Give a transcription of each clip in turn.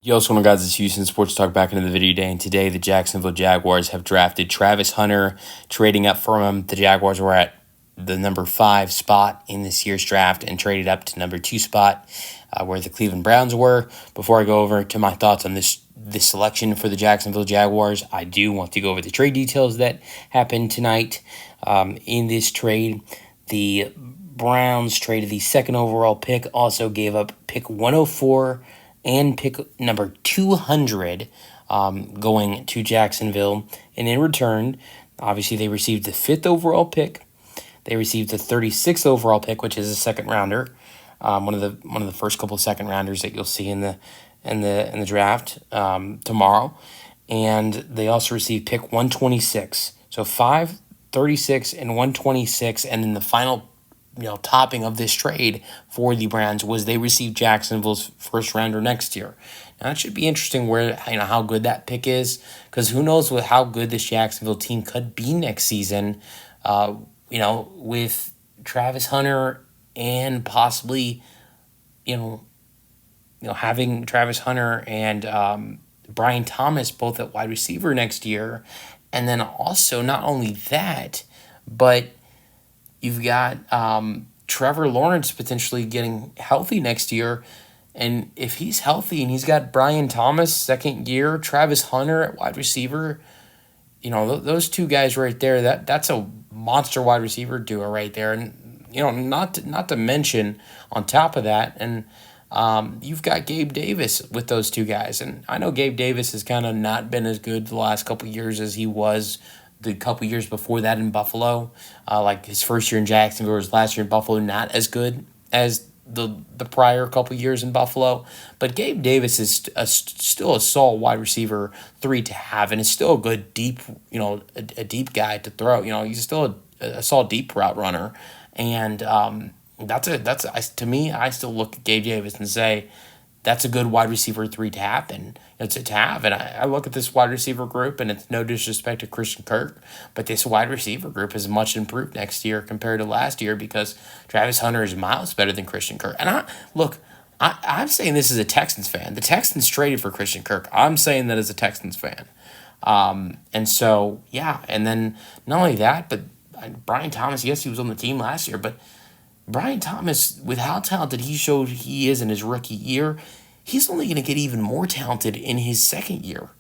Yo, what's going on, guys? It's Houston Sports Talk back into the video today, and today the Jacksonville Jaguars have drafted Travis Hunter, trading up from him. The Jaguars were at the number 5 spot in this year's draft and traded up to number 2 spot where the Cleveland Browns were. Before I go over to my thoughts on this selection for the Jacksonville Jaguars, I do want to go over the trade details that happened tonight. In this trade, the Browns traded the second overall pick, also gave up pick 104 and pick number 200 going to Jacksonville. And in return, obviously, they received the 5th overall pick. They received the 36th overall pick, which is a second rounder, one of the first couple of second rounders that you'll see in the draft tomorrow. And they also received pick 126. So 5, 36, and 126, and then the final topping of this trade for the Browns was they received Jacksonville's first rounder next year. Now, it should be interesting where how good that pick is, because who knows how good this Jacksonville team could be next season. With Travis Hunter and possibly, having Travis Hunter and Brian Thomas both at wide receiver next year, and then also not only that, but you've got Trevor Lawrence potentially getting healthy next year. And if he's healthy and he's got Brian Thomas second year, Travis Hunter at wide receiver, those two guys right there, that's a monster wide receiver duo right there. And, not to mention on top of that, and you've got Gabe Davis with those two guys. And I know Gabe Davis has kind of not been as good the last couple of years as he was the couple years before that in Buffalo. Like his first year in Jacksonville, his last year in Buffalo, not as good as the prior couple years in Buffalo. But Gabe Davis is still a solid wide receiver 3 to have, and is still a good deep, a deep guy to throw. He's still a solid deep route runner, and to me, I still look at Gabe Davis and say that's a good wide receiver 3 to happen. To have. And I look at this wide receiver group, and it's no disrespect to Christian Kirk, but this wide receiver group is much improved next year compared to last year, because Travis Hunter is miles better than Christian Kirk. And I'm saying this as a Texans fan. The Texans traded for Christian Kirk. I'm saying that as a Texans fan. And so, yeah. And then not only that, but Brian Thomas, yes, he was on the team last year, but Brian Thomas, with how talented he showed he is in his rookie year, he's only going to get even more talented in his second year.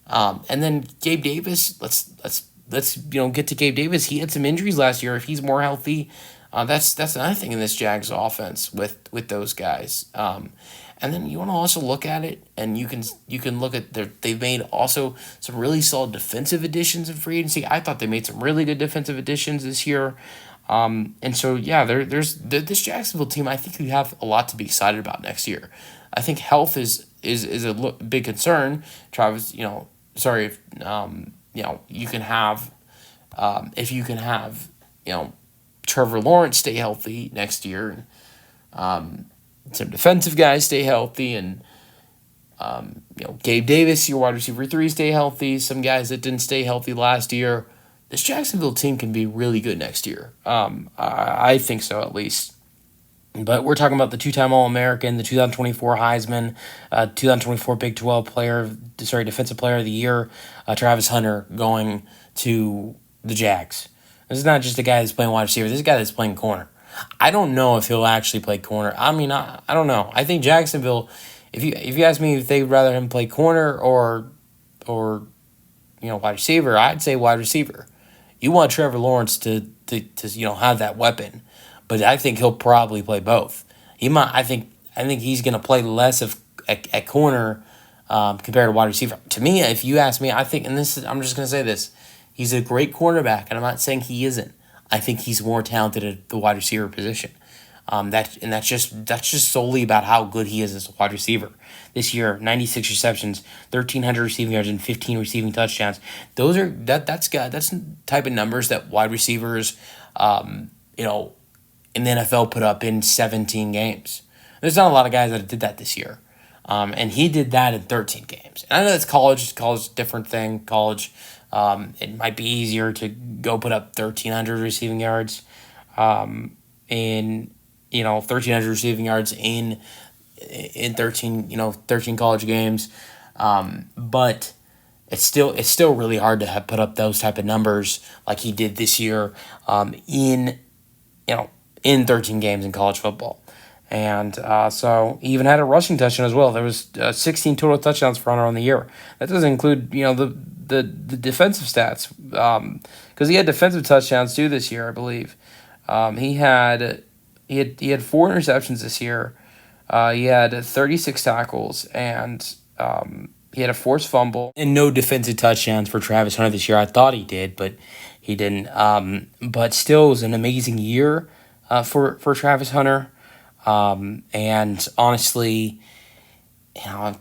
And then Gabe Davis, let's get to Gabe Davis. He had some injuries last year. If he's more healthy, that's another thing in this Jags offense with those guys. And then you want to also look at it, and you can look at they've made also some really solid defensive additions in free agency. I thought they made some really good defensive additions this year. And so, yeah, there's this Jacksonville team. I think we have a lot to be excited about next year. I think health is a big concern. Travis, sorry if you can have if you can have Trevor Lawrence stay healthy next year, and some defensive guys stay healthy, and Gabe Davis, your wide receiver 3, stay healthy. Some guys that didn't stay healthy last year. This Jacksonville team can be really good next year. I think so, at least. But we're talking about the 2-time All-American, the 2024 Heisman, 2024 Big 12 Defensive Player of the Year, Travis Hunter going to the Jags. This is not just a guy that's playing wide receiver. This is a guy that's playing corner. I don't know if he'll actually play corner. I mean, I don't know. I think Jacksonville, if you ask me if they'd rather him play corner or wide receiver, I'd say wide receiver. You want Trevor Lawrence to have that weapon, but I think he'll probably play both. He might. I think he's going to play less at corner compared to wide receiver. To me, if you ask me, I think, and I'm just going to say this, he's a great cornerback, and I'm not saying he isn't. I think he's more talented at the wide receiver position. That's just solely about how good he is as a wide receiver. This year, 96 receptions, 1,300 receiving yards, and 15 receiving touchdowns. That's the type of numbers that wide receivers, in the NFL put up in 17 games. There's not a lot of guys that did that this year, and he did that in 13 games. And I know it's college. College, different thing. College, it might be easier to go put up 1,300 receiving yards, in 1,300 receiving yards in in 13 college games. But it's still really hard to put up those type of numbers like he did this year, in you know in 13 games in college football. And so he even had a rushing touchdown as well. There was 16 total touchdowns for Hunter on the year. That doesn't include the defensive stats, because he had defensive touchdowns too this year, I believe. He had 4 interceptions this year. He had 36 tackles, and he had a forced fumble and no defensive touchdowns for Travis Hunter this year. I thought he did, but he didn't. But still, it was an amazing year for Travis Hunter. And honestly, I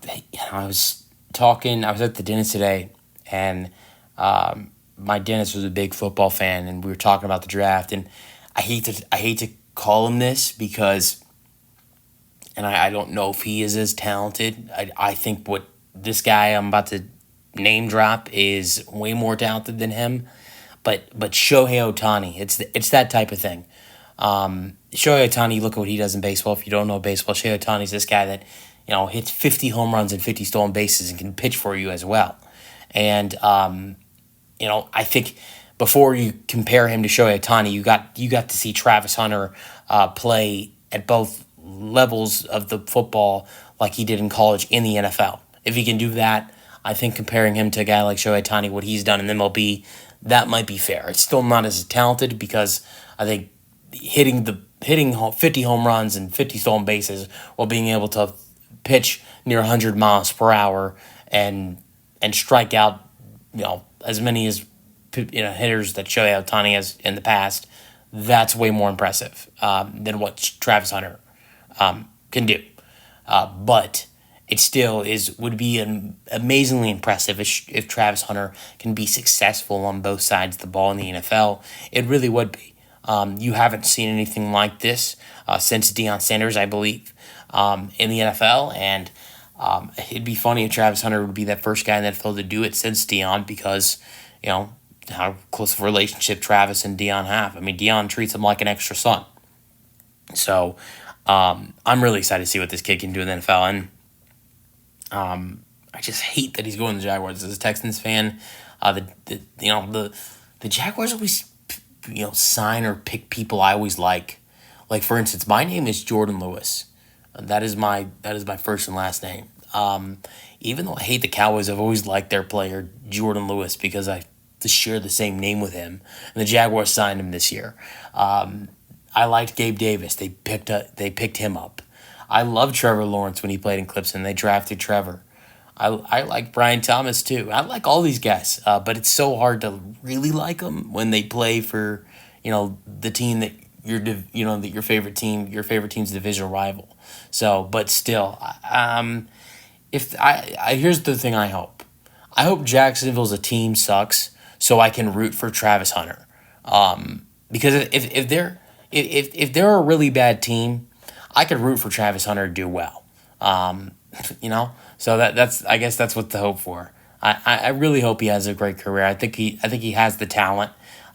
was talking. I was at the dentist today, and my dentist was a big football fan, and we were talking about the draft. And I hate to call him this because, and I don't know if he is as talented. I think what this guy I'm about to name drop is way more talented than him. But Shohei Ohtani, it's that type of thing. Shohei Ohtani, look at what he does in baseball. If you don't know baseball, Shohei Ohtani's this guy that hits 50 home runs and 50 stolen bases and can pitch for you as well. And I think before you compare him to Shohei Ohtani, you got to see Travis Hunter play at both levels of the football like he did in college in the NFL. If he can do that, I think comparing him to a guy like Shohei Ohtani, what he's done in the MLB, that might be fair. It's still not as talented because I think hitting 50 home runs and 50 stolen bases while being able to pitch near 100 miles per hour and strike out as many as hitters that Shohei Ohtani has in the past, that's way more impressive than what Travis Hunter can do. But it still would be amazingly impressive if Travis Hunter can be successful on both sides of the ball in the NFL. It really would be. You haven't seen anything like this since Deion Sanders, I believe, in the NFL. And it'd be funny if Travis Hunter would be that first guy in the NFL to do it since Deion, because, how close of a relationship Travis and Deion have. I mean, Deion treats him like an extra son. So I'm really excited to see what this kid can do in the NFL. And I just hate that he's going to the Jaguars. As a Texans fan, the Jaguars always sign or pick people I always like. Like, for instance, my name is Jordan Lewis. That is my first and last name. Even though I hate the Cowboys, I've always liked their player Jordan Lewis because I share the same name with him. And the Jaguars signed him this year. I liked Gabe Davis. They picked him up. I loved Trevor Lawrence when he played in Clemson. They drafted Trevor. I like Brian Thomas too. I like all these guys, but it's so hard to really like them when they play for the team that your favorite team's divisional rival. So, but still, if here's the thing, I hope Jacksonville's a team sucks so I can root for Travis Hunter, because if they're a really bad team, I could root for Travis Hunter to do well. So I guess that's what to hope for. I really hope he has a great career. I think he has the talent.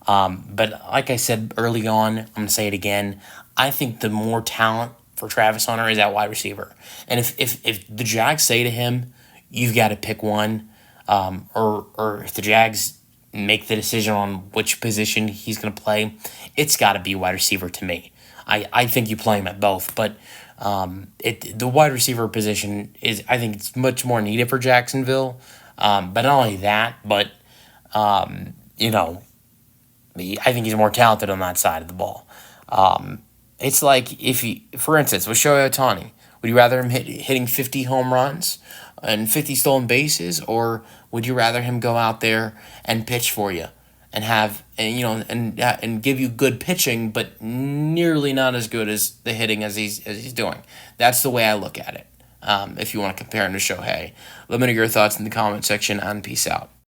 But like I said early on, I'm gonna say it again. I think the more talent for Travis Hunter is at wide receiver. And if the Jags say to him, you've got to pick one, or if the Jags make the decision on which position he's gonna play, it's got to be wide receiver to me. I think you play him at both, but the wide receiver position I think it's much more needed for Jacksonville. But not only that, but I think he's more talented on that side of the ball. It's like for instance, with Shohei Ohtani, would you rather him hitting 50 home runs and 50 stolen bases, or would you rather him go out there and pitch for you and have and give you good pitching, but nearly not as good as the hitting as he's doing? That's the way I look at it. If you want to compare him to Shohei, let me know your thoughts in the comment section, and peace out.